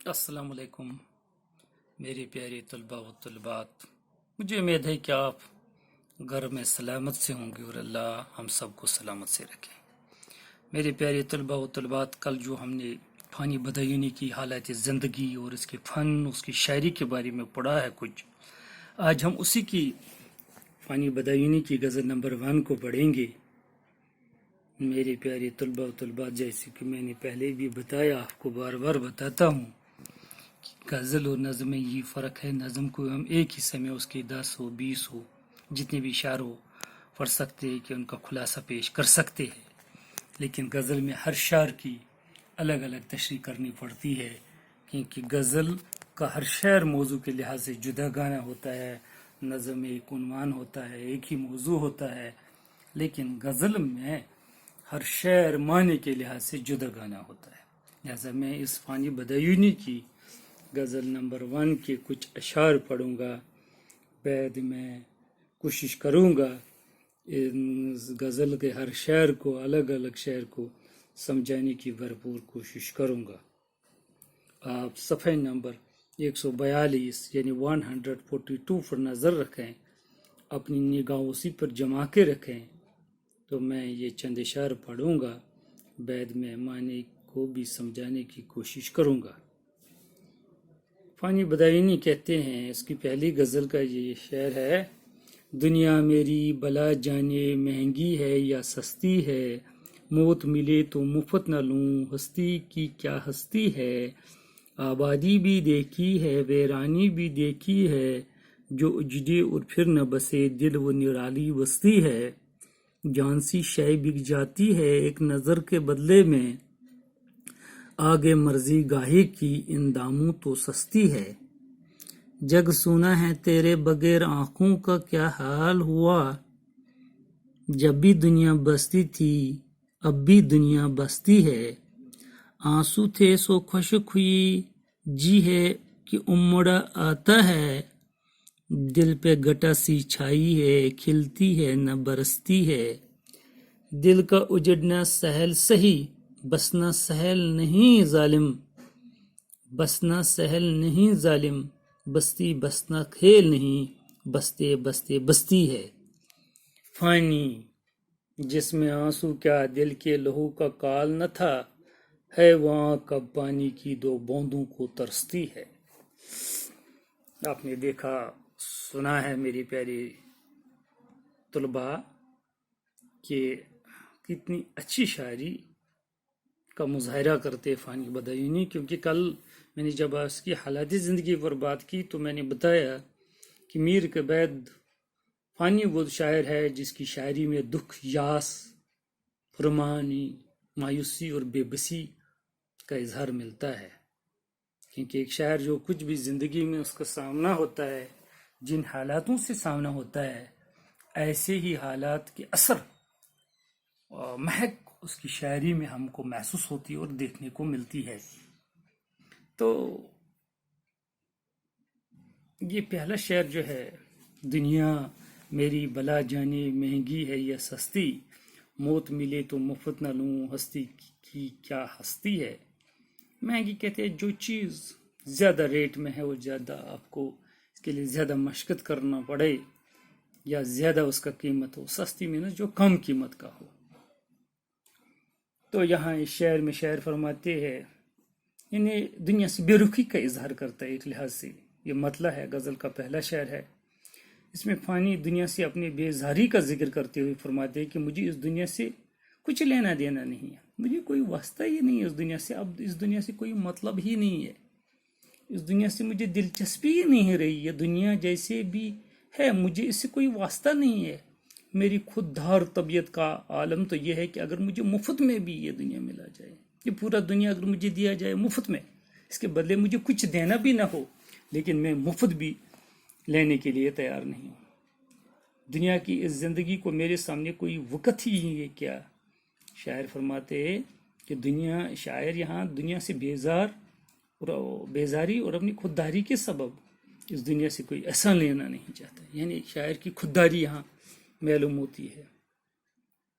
السلام علیکم میری پیاری طلباء و طلبات، مجھے امید ہے کہ آپ گھر میں سلامت سے ہوں گے اور اللہ ہم سب کو سلامت سے رکھے۔ میری پیاری طلباء و طلبات، کل جو ہم نے فانی بدایونی کی حالات زندگی اور اس کے فن، اس کی شاعری کے بارے میں پڑھا ہے کچھ، آج ہم اسی کی فانی بدایونی کی غزل نمبر 1 کو پڑھیں گے۔ میرے پیارے طلباء و طلبات، جیسے کہ میں نے پہلے بھی بتایا، آپ کو بار بار بتاتا ہوں، غزل اور نظم میں یہ فرق ہے۔ نظم کو ہم ایک حصے میں اس کے 10 ہو 20 ہو جتنے بھی اشعار ہو پڑھ سکتے ہیں کہ ان کا خلاصہ پیش کر سکتے ہیں، لیکن غزل میں ہر شعر کی الگ الگ تشریح کرنی پڑتی ہے، کیونکہ غزل کا ہر شعر موضوع کے لحاظ سے جدا گانا ہوتا ہے۔ نظم میں ایک عنوان ہوتا ہے، ایک ہی موضوع ہوتا ہے، لیکن غزل میں ہر شعر معنی کے لحاظ سے جدا گانا ہوتا ہے۔ لہذا میں اس فانی بدایونی کی غزل نمبر 1 کے کچھ اشعار پڑھوں گا، بعد میں کوشش کروں گا اس غزل کے ہر شعر کو، الگ الگ شعر کو سمجھانے کی بھرپور کوشش کروں گا۔ آپ صفحہ نمبر 142 یعنی 142 پر نظر رکھیں، اپنی نگاہ اسی پر جما کے رکھیں، تو میں یہ چند اشعار پڑھوں گا، بعد میں معنی کو بھی سمجھانے کی کوشش کروں گا۔ فانی بدایونی کہتے ہیں، اس کی پہلی غزل کا یہ شعر ہے: دنیا میری بلا جانے مہنگی ہے یا سستی ہے، موت ملے تو مفت نہ لوں، ہستی کی کیا ہستی ہے، آبادی بھی دیکھی ہے ویرانی بھی دیکھی ہے، جو اجڑے اور پھر نہ بسے دل وہ نرالی بستی ہے، جان سی شے بک جاتی ہے ایک نظر کے بدلے میں، آگے مرضی گاہی کی ان داموں تو سستی ہے، جگ سونا ہے تیرے بغیر آنکھوں کا کیا حال ہوا، جب بھی دنیا بستی تھی اب بھی دنیا بستی ہے، آنسو تھے سو خشک ہوئی جی ہے کہ امڑا آتا ہے، دل پہ گٹا سی چھائی ہے کھلتی ہے نہ برستی ہے، دل کا اجڑنا سہل سہی بسنا سہل نہیں ظالم، بسنا سہل نہیں ظالم، بستی بسنا کھیل نہیں، بستے بستے بستی ہے، فانی جس میں آنسو کیا دل کے لہو کا کال نہ تھا، ہے وہاں کب پانی کی 2 بوندوں کو ترستی ہے۔ آپ نے دیکھا سنا ہے میری پیاری طلباء کہ کتنی اچھی شاعری کا مظاہرہ کرتے فانی بدایونی، کیونکہ کل میں نے جب اس کی حالات زندگی پر بات کی تو میں نے بتایا کہ میر قبید فانی وہ شاعر ہے جس کی شاعری میں دکھ، یاس، پرمانی، مایوسی اور بے بسی کا اظہار ملتا ہے، کیونکہ ایک شاعر جو کچھ بھی زندگی میں اس کا سامنا ہوتا ہے، جن حالاتوں سے سامنا ہوتا ہے، ایسے ہی حالات کے اثر مہک اس کی شاعری میں ہم کو محسوس ہوتی ہے اور دیکھنے کو ملتی ہے۔ تو یہ پہلا شعر جو ہے: دنیا میری بلا جانے مہنگی ہے یا سستی، موت ملے تو مفت نہ لوں، ہستی کی کیا ہستی ہے۔ مہنگی کہتے ہیں جو چیز زیادہ ریٹ میں ہے، وہ زیادہ آپ کو اس کے لیے زیادہ مشقت کرنا پڑے یا زیادہ اس کا قیمت ہو، سستی میں جو کم قیمت کا ہو۔ تو یہاں اس شعر میں شاعر فرماتے ہیں، یعنی دنیا سے بے رخی کا اظہار کرتا ہے ایک لحاظ سے، یہ مطلع ہے، غزل کا پہلا شعر ہے۔ اس میں فانی دنیا سے اپنی بیزاری کا ذکر کرتے ہوئے فرماتے ہیں کہ مجھے اس دنیا سے کچھ لینا دینا نہیں ہے، مجھے کوئی واسطہ ہی نہیں ہے اس دنیا سے، اب اس دنیا سے کوئی مطلب ہی نہیں ہے، اس دنیا سے مجھے دلچسپی ہی نہیں رہی، یہ دنیا جیسے بھی ہے مجھے اس سے کوئی واسطہ نہیں ہے۔ میری خود دھار طبیعت کا عالم تو یہ ہے کہ اگر مجھے مفت میں بھی یہ دنیا ملا جائے، یہ پورا دنیا اگر مجھے دیا جائے مفت میں، اس کے بدلے مجھے کچھ دینا بھی نہ ہو، لیکن میں مفت بھی لینے کے لیے تیار نہیں ہوں۔ دنیا کی اس زندگی کو میرے سامنے کوئی وقت ہی ہے کیا۔ شاعر فرماتے ہیں کہ شاعر یہاں دنیا سے بیزاری اور اپنی خودداری کے سبب اس دنیا سے کوئی ایسا لینا نہیں چاہتا، یعنی شاعر کی خودداری یہاں معلوم ہوتی ہے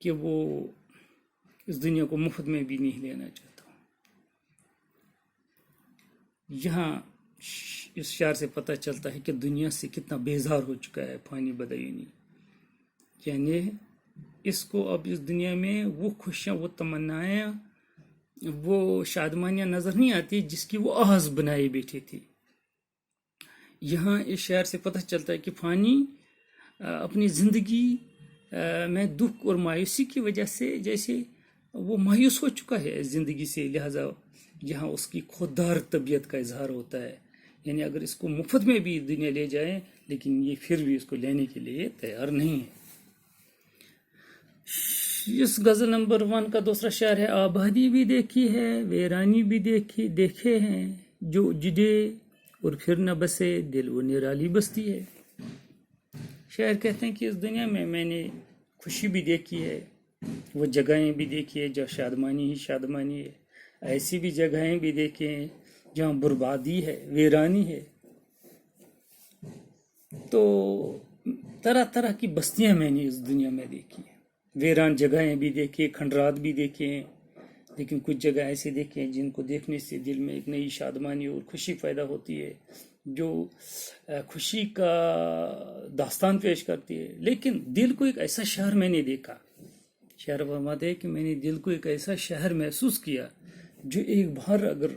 کہ وہ اس دنیا کو مفت میں بھی نہیں لینا چاہتا۔ یہاں اس شعر سے پتہ چلتا ہے کہ دنیا سے کتنا بیزار ہو چکا ہے فانی بدعینی، یعنی اس کو اب اس دنیا میں وہ خوشیاں، وہ تمنائیں، وہ شادمانیاں نظر نہیں آتی جس کی وہ آہذ بنائے بیٹھے تھی۔ یہاں اس شعر سے پتہ چلتا ہے کہ فانی اپنی زندگی میں دکھ اور مایوسی کی وجہ سے جیسے وہ مایوس ہو چکا ہے زندگی سے، لہذا یہاں اس کی خوددار طبیعت کا اظہار ہوتا ہے، یعنی اگر اس کو مفت میں بھی دنیا لے جائیں لیکن یہ پھر بھی اس کو لینے کے لیے تیار نہیں ہے۔ اس غزل نمبر 1 کا دوسرا شعر ہے: آبادی بھی دیکھی ہے، ویرانی بھی دیکھے ہیں، جو اجڑے اور پھر نہ بسے، دل وہ نرالی بستی ہے۔ شاعر کہتے ہیں کہ اس دنیا میں نے خوشی بھی دیکھی ہے، وہ جگہیں بھی دیکھی ہے جہاں شادمانی ہی شادمانی ہے، ایسی بھی جگہیں بھی دیکھی ہیں جہاں بربادی ہے، ویرانی ہے۔ تو طرح طرح کی بستیاں میں نے اس دنیا میں دیکھی ہیں، ویران جگہیں بھی دیکھی، کھنڈرات بھی دیکھے ہیں، لیکن کچھ جگہ ایسے دیکھے ہیں جن کو دیکھنے سے دل میں ایک نئی شادمانی اور خوشی پیدا ہوتی ہے، جو خوشی کا داستان پیش کرتی ہے۔ لیکن دل کو ایک ایسا شہر میں نے دیکھا، شعر فرماتے ہیں کہ میں نے دل کو ایک ایسا شہر محسوس کیا جو ایک بار اگر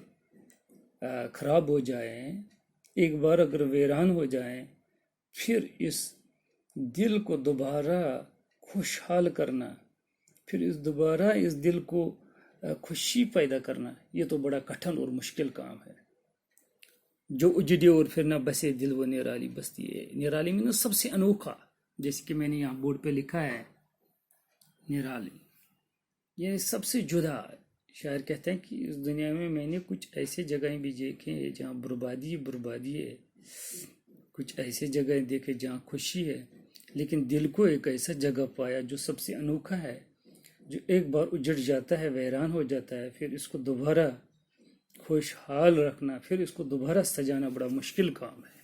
خراب ہو جائے، ایک بار اگر ویران ہو جائیں، پھر اس دل کو دوبارہ خوشحال کرنا، پھر دوبارہ اس دل کو خوشی پیدا کرنا، یہ تو بڑا کٹھن اور مشکل کام ہے۔ جو اجڑے اور پھر نہ بسے، دل وہ نرالی بستی ہے۔ نرالی میں سب سے انوکھا، جیسے کہ میں نے یہاں بورڈ پہ لکھا ہے نرالی، یہ سب سے جدا۔ شاعر کہتے ہیں کہ اس دنیا میں نے کچھ ایسے جگہیں بھی دیکھے ہیں جہاں بربادی ہے، کچھ ایسے جگہیں دیکھے جہاں خوشی ہے، لیکن دل کو ایک ایسا جگہ پایا جو سب سے انوکھا ہے، جو ایک بار اجڑ جاتا ہے، ویران ہو جاتا ہے، پھر اس کو دوبارہ خوشحال رکھنا، پھر اس کو دوبارہ سجانا بڑا مشکل کام ہے۔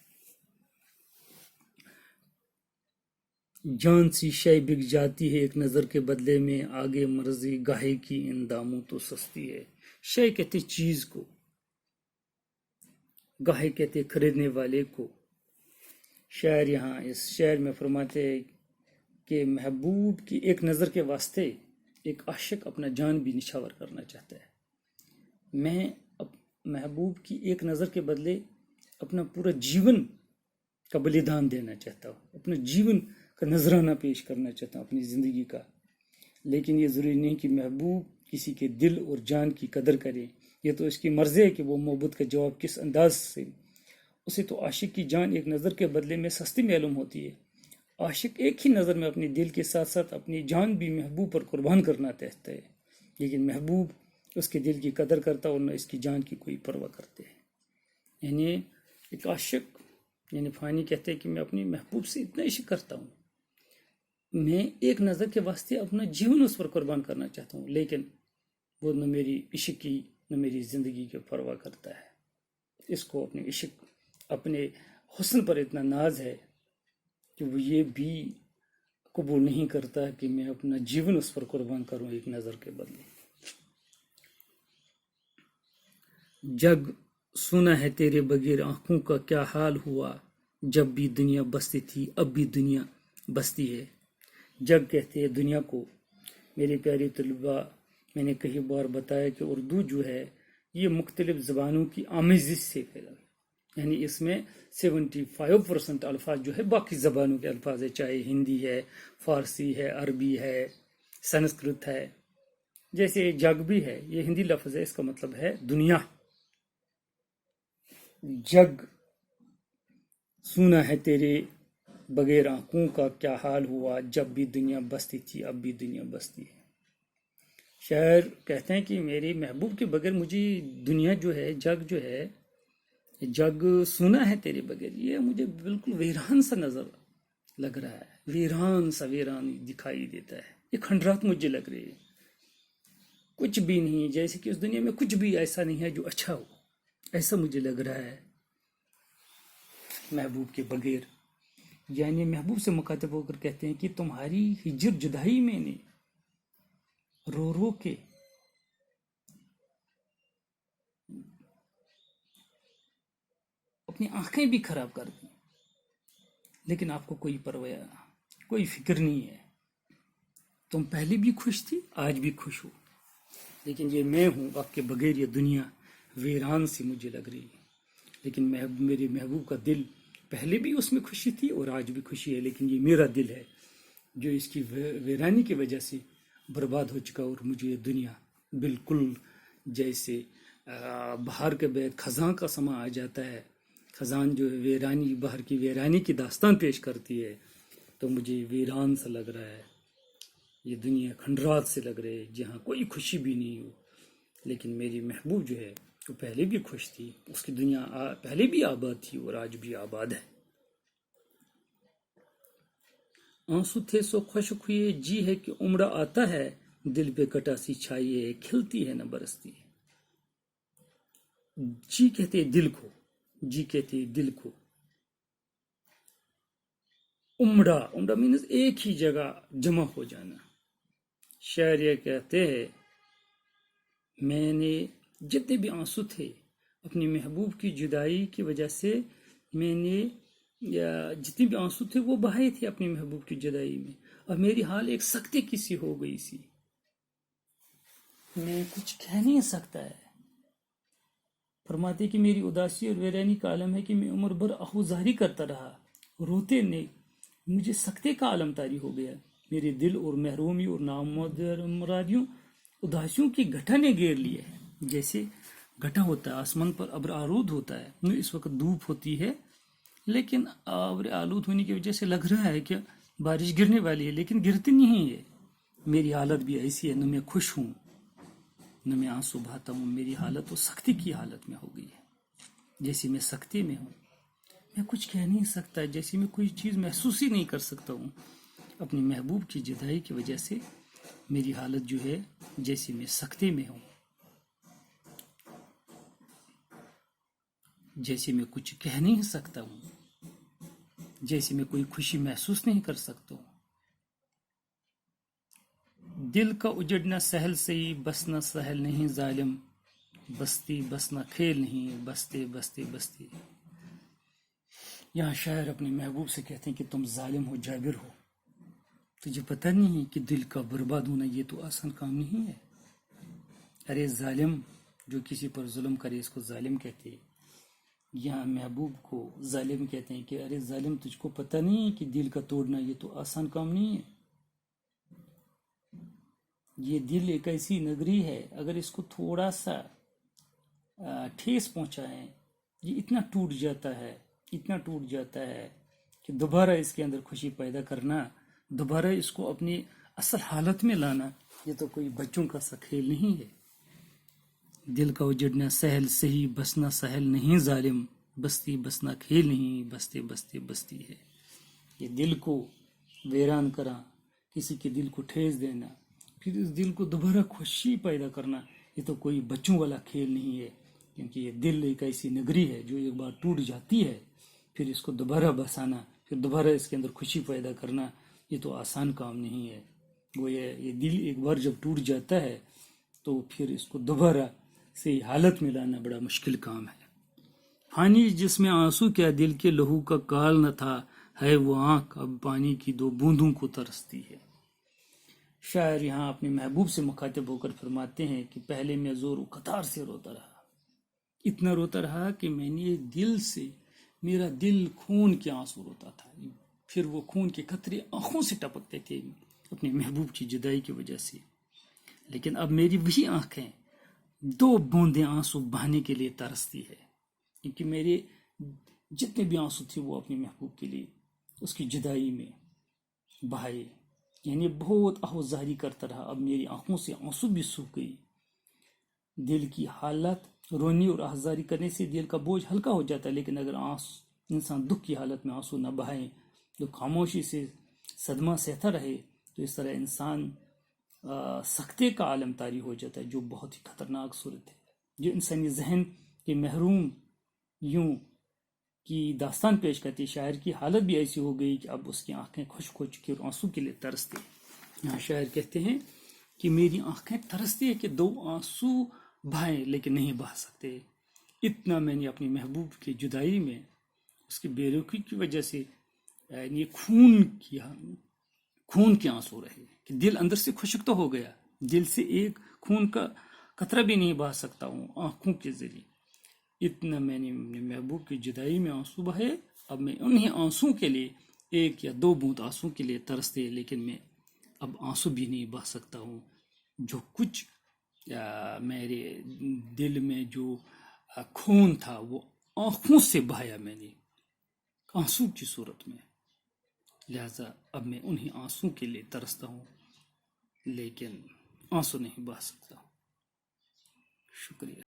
جان سی شے بک جاتی ہے ایک نظر کے بدلے میں، آگے مرضی گاہے کی ان داموں تو سستی ہے۔ شے کہتے چیز کو، گاہے کہتے خریدنے والے کو۔ شاعر یہاں اس شعر میں فرماتے ہیں کہ محبوب کی ایک نظر کے واسطے ایک عاشق اپنا جان بھی نچھاور کرنا چاہتا ہے۔ میں محبوب کی ایک نظر کے بدلے اپنا پورا جیون کا بلیدان دینا چاہتا ہوں، اپنا جیون کا نذرانہ پیش کرنا چاہتا ہوں اپنی زندگی کا، لیکن یہ ضروری نہیں کہ محبوب کسی کے دل اور جان کی قدر کرے، یہ تو اس کی مرضی ہے کہ وہ محبت کا جواب کس انداز سے۔ اسے تو عاشق کی جان ایک نظر کے بدلے میں سستی معلوم ہوتی ہے۔ عاشق ایک ہی نظر میں اپنی دل کے ساتھ ساتھ اپنی جان بھی محبوب پر قربان کرنا چاہتا ہے، لیکن محبوب اس کے دل کی قدر کرتا اور نہ اس کی جان کی کوئی پرواہ کرتے ہیں۔ یعنی ایک عاشق، یعنی فانی کہتے ہیں کہ میں اپنی محبوب سے اتنا عشق کرتا ہوں، میں ایک نظر کے واسطے اپنا جیون اس پر قربان کرنا چاہتا ہوں، لیکن وہ نہ میری عشق کی نہ میری زندگی کی پرواہ کرتا ہے۔ اس کو اپنے عشق، اپنے حسن پر اتنا ناز ہے کہ وہ یہ بھی قبول نہیں کرتا کہ میں اپنا جیون اس پر قربان کروں ایک نظر کے بدلے۔ جگ سنا ہے تیرے بغیر آنکھوں کا کیا حال ہوا، جب بھی دنیا بستی تھی اب بھی دنیا بستی ہے۔ جگ کہتے ہیں دنیا کو۔ میرے پیارے طلباء، میں نے کئی بار بتایا کہ اردو جو ہے یہ مختلف زبانوں کی آمیزش سے پیدا، یعنی اس میں 75% الفاظ جو ہے باقی زبانوں کے الفاظ ہے، چاہے ہندی ہے، فارسی ہے، عربی ہے، سنسکرت ہے۔ جیسے جگ بھی ہے، یہ ہندی لفظ ہے، اس کا مطلب ہے دنیا۔ جگ سنا ہے تیرے بغیر آنکھوں کا کیا حال ہوا، جب بھی دنیا بستی تھی اب بھی دنیا بستی ہے۔ شاعر کہتے ہیں کہ میری محبوب کے بغیر مجھے دنیا جو ہے، جگ جو ہے، جگ سنا ہے تیرے بغیر، یہ مجھے بالکل ویران سا نظر لگ رہا ہے، ویران سا ویران دکھائی دیتا ہے، یہ کھنڈرات مجھے لگ رہی ہے، کچھ بھی نہیں، جیسے کہ اس دنیا میں کچھ بھی ایسا نہیں ہے جو اچھا ہو، ایسا مجھے لگ رہا ہے محبوب کے بغیر۔ یعنی محبوب سے مخاطب ہو کر کہتے ہیں کہ تمہاری ہجر جدائی میں نے رو رو کے اپنی آنکھیں بھی خراب کر دیں، لیکن آپ کو کوئی پرواہ، کوئی فکر نہیں ہے. تم پہلے بھی خوش تھی، آج بھی خوش ہو، لیکن یہ میں ہوں، آپ کے بغیر یہ دنیا ویران سی مجھے لگ رہی ہے. لیکن میرے محبوب کا دل، پہلے بھی اس میں خوشی تھی اور آج بھی خوشی ہے، لیکن یہ میرا دل ہے جو اس کی ویرانی کی وجہ سے برباد ہو چکا. اور مجھے یہ دنیا بالکل جیسے بہار کے بعد خزاں کا سما آ جاتا ہے، خزاں جو ویرانی، باہر کی ویرانی کی داستان پیش کرتی ہے، تو مجھے ویران سا لگ رہا ہے. یہ دنیا کھنڈرات سے لگ رہے جہاں کوئی خوشی بھی نہیں ہو. لیکن میری محبوب جو ہے وہ پہلے بھی خوش تھی، اس کی دنیا پہلے بھی آباد تھی اور آج بھی آباد ہے. آنسو تھے سو خشک ہوئے، جی ہے کہ عمر آتا ہے، دل پہ کٹا سی چھائی ہے، کھلتی ہے نہ برستی ہے. جی کہتے دل کو، جی کہتے دل کو. عمرہ مینز ایک ہی جگہ جمع ہو جانا. شاعر یہ کہتے ہیں، میں نے جتنے بھی آنسو تھے اپنی محبوب کی جدائی کی وجہ سے، میں نے جتنے بھی آنسو تھے وہ بہائے تھے اپنی محبوب کی جدائی میں. اب میری حال ایک سکتے کی سی ہو گئی سی، میں کچھ کہہ نہیں سکتا ہے. فرماتے کہ میری اداسی اور ویرانی کا عالم ہے کہ میں عمر بھر آہوزاری کرتا رہا، روتے نہیں، مجھے سکتے کا عالم طاری ہو گیا. میرے دل اور محرومی اور نامرادیوں، اداسیوں کی گٹھا نے گھیر لیے ہیں. جیسے گٹھا ہوتا ہے، آسمان پر ابر آلود ہوتا ہے، اس وقت دھوپ ہوتی ہے، لیکن ابر آلود ہونے کی وجہ سے لگ رہا ہے کہ بارش گرنے والی ہے، لیکن گرتی نہیں ہے. میری حالت بھی ایسی ہے، نہ میں خوش ہوں نہ میں آنسو بہاتا ہوں. میری حالت تو سختی کی حالت میں ہو گئی ہے. جیسے میں سختی میں ہوں، میں کچھ کہہ نہیں سکتا، جیسے میں کوئی چیز محسوس ہی نہیں کر سکتا ہوں. اپنی محبوب کی جدائی کی وجہ سے میری حالت جو ہے جیسے میں سختی میں ہوں، جیسے میں کچھ کہہ نہیں سکتا ہوں، جیسے میں کوئی خوشی محسوس نہیں کر سکتا ہوں. دل کا اجڑنا سہل سے ہی، بسنا سہل نہیں ظالم، بستی بسنا کھیل نہیں، بستے بستے بستی. یہاں شاعر اپنے محبوب سے کہتے ہیں کہ تم ظالم ہو، جابر ہو، تجھے پتہ نہیں کہ دل کا برباد ہونا یہ تو آسان کام نہیں ہے. ارے ظالم، جو کسی پر ظلم کرے اس کو ظالم کہتے ہیں. یہاں محبوب کو ظالم کہتے ہیں کہ ارے ظالم، تجھ کو پتہ نہیں کہ دل کا توڑنا یہ تو آسان کام نہیں ہے. یہ دل ایک ایسی نگری ہے، اگر اس کو تھوڑا سا ٹھیس پہنچائیں، یہ اتنا ٹوٹ جاتا ہے کہ دوبارہ اس کے اندر خوشی پیدا کرنا، دوبارہ اس کو اپنی اصل حالت میں لانا، یہ تو کوئی بچوں کا سا کھیل نہیں ہے. دل کا اجڑنا سہل سہی، بسنا سہل نہیں ظالم، بستی بسنا کھیل نہیں، بستے بستے بستی ہے. یہ دل کو ویران کرنا، کسی کے دل کو ٹھیس دینا، پھر اس دل کو دوبارہ خوشی پیدا کرنا، یہ تو کوئی بچوں والا کھیل نہیں ہے. کیونکہ یہ دل ایک ایسی نگری ہے جو ایک بار ٹوٹ جاتی ہے، پھر اس کو دوبارہ بسانا، پھر دوبارہ اس کے اندر خوشی پیدا کرنا، یہ تو آسان کام نہیں ہے. وہ یہ دل ایک بار جب ٹوٹ جاتا ہے تو پھر اس کو دوبارہ سے حالت میں لانا بڑا مشکل کام ہے. پانی جس میں آنسو کیا دل کے لہو کا کال نہ تھا، ہے وہ آنکھ اب پانی کی دو بوندوں کو ترستی ہے. شاعر یہاں اپنے محبوب سے مخاطب ہو کر فرماتے ہیں کہ پہلے میں زور و قطار سے روتا رہا، اتنا روتا رہا کہ میں نے دل سے، میرا دل خون کے آنسو روتا تھا، پھر وہ خون کے قطرے آنکھوں سے ٹپکتے تھے اپنے محبوب کی جدائی کی وجہ سے. لیکن اب میری وہی آنکھیں دو بوندیں آنسو بہانے کے لیے ترستی ہے، کیونکہ میرے جتنے بھی آنسو تھے وہ اپنے محبوب کے لیے اس کی جدائی میں بہائے. یعنی بہت آہوزاری کرتا رہا، اب میری آنکھوں سے آنسو بھی سوکھ گئی. دل کی حالت، رونی اور آہوزاری کرنے سے دل کا بوجھ ہلکا ہو جاتا ہے، لیکن اگر انسان دکھ کی حالت میں آنسو نہ بہائے، جو خاموشی سے صدمہ سہتا رہے، تو اس طرح انسان سکتے کا عالم طاری ہو جاتا ہے، جو بہت ہی خطرناک صورت ہے، جو انسانی ذہن کے محروم یوں کی داستان پیش کرتی ہے. شاعر کی حالت بھی ایسی ہو گئی کہ اب اس کی آنکھیں خشک ہو چکی اور آنسو کے لیے ترستی. یہاں شاعر کہتے ہیں کہ میری آنکھیں ترستی ہے کہ دو آنسو بہائیں لیکن نہیں بہا سکتے. اتنا میں نے اپنی محبوب کی جدائی میں اس کی بے رخی کی وجہ سے یعنی خون کے آنسو رہے کہ دل اندر سے خشک تو ہو گیا، دل سے ایک خون کا قطرہ بھی نہیں بہا سکتا ہوں آنکھوں کے ذریعے. اتنا میں نے اپنے محبوب کی جدائی میں آنسو بہے. اب میں انہیں آنسو کے لیے 1 یا 2 بوند آنسو کے لیے ترستے، لیکن میں اب آنسو بھی نہیں بہا سکتا ہوں. جو کچھ میرے دل میں جو خون تھا وہ آنکھوں سے بہایا میں نے آنسو کی صورت میں. لہذا اب میں انہیں آنسو کے لیے ترستا ہوں لیکن آنسو نہیں بہا سکتا. شکریہ.